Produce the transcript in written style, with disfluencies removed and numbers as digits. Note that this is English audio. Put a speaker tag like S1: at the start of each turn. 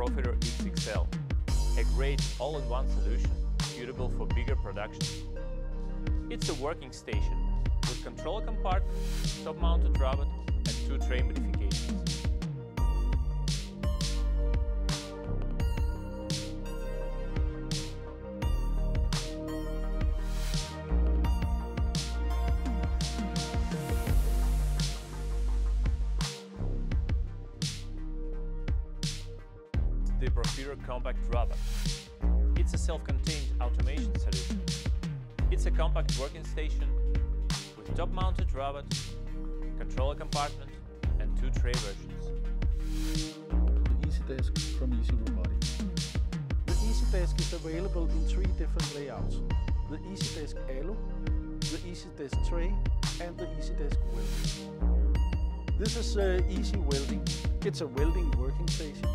S1: Profiler XXL, a great all-in-one solution suitable for bigger production. It's a working station with control compartment, top-mounted robot and 2 tray modifications. The Profiler Compact Robot. It's a self-contained automation solution. It's a compact working station with top-mounted robot, controller compartment and 2 tray versions.
S2: The EasyDesk from EasyRobotics. The EasyDesk is available in 3 different layouts. The EasyDesk Alu, the EasyDesk Tray and the EasyDesk Welding. This is Easy Welding. It's a welding working station.